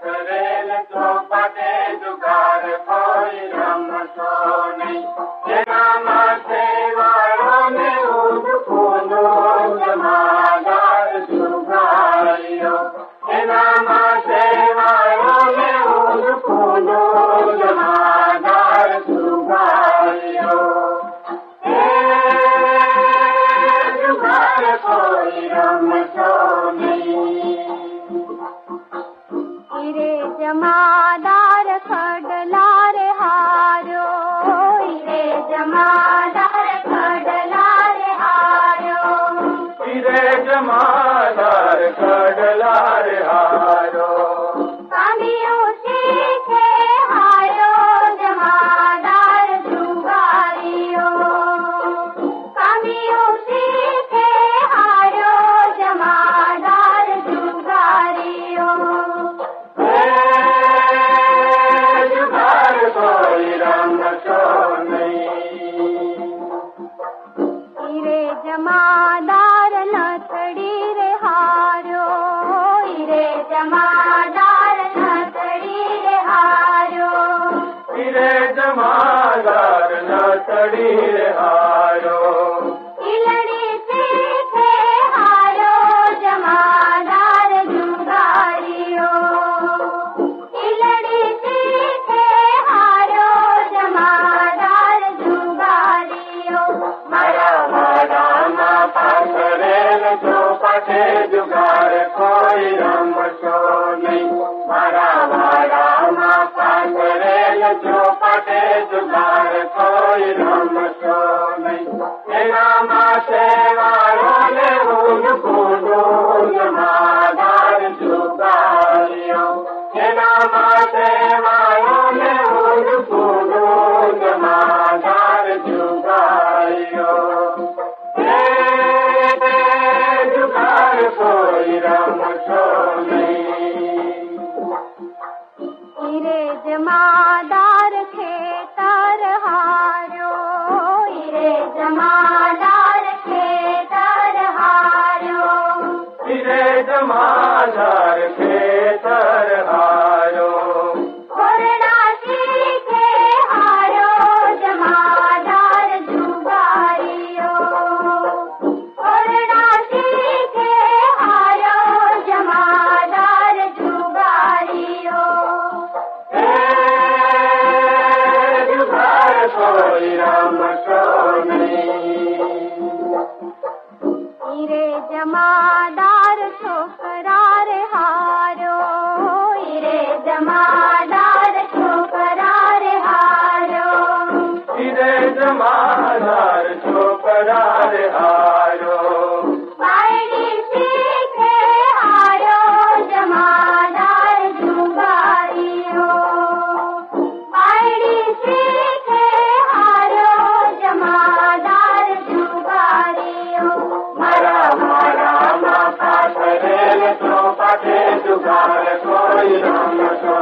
કરેલ ચોપાટે જુગાર કોઈ રમતો નહીં. જેનામાં સેવાળોને ઉદકુનો જમાદાર જુગારીઓ. એનામાં સેવાળોને ઉદકુનો જમાદાર જુગારીઓ. જુગાર કોઈ રમતો નહીં. रे जमादार खडला रे हारो. रे जमादार खडला रे हारो. रे जमादार खडला रे हारो. कामियों सीखे हारो जमादार जुगारियो. कामियों सीखे हारो जमादार जुगारियो. કોઈ રમતો નહીં. રે જમાદાર નથડી રે હારો. રે જમાદાર નથડી રે હારો. રે જમાદાર નથડી રે હારો. ઈલડી શીખે હારો જમાદાર જુગારીઓ. ઈલડી શીખે હારો જમાદાર જુગારીઓ. મારા વાડામાં પાથરેલ ચોપાટે જુગાર કોઈ રમતો નહીં. મારા વાડામાં પાથરેલ ચોપાટે જુગાર કોઈ રમતો નહીં. એનામાં સેવાળોને ઉદકુનો જમાદાર જુગારીઓ. એનામાં સેવાળોને ઉદકુનો જમાદાર જુગારીઓ. જુગાર કોઈ રમતો નહીં. રે જમાદાર ખેતર હારો. રે જમાદાર ખેતર હારો. રે જમાદાર ખેતર હારો. ખોરડા શીખે હારો જમાદાર જુગારીઓ. ખોરડા શીખે હારો જમાદાર જુગારીઓ. જુગાર કોઈ રમતો નહીં. રે જમાદાર છોકરા રે હારો. રે જમાદાર છોકરા રે હારો. રે જમાદાર છોકરા રે હારો. બાયડી શીખે હારો જમાદાર જુગારીઓ. બાયડી શીખે હારો જમાદાર જુગારીઓ. મારા વાડામાં પાથરેલ ચોપાટે જુગાર કોઈ રમતો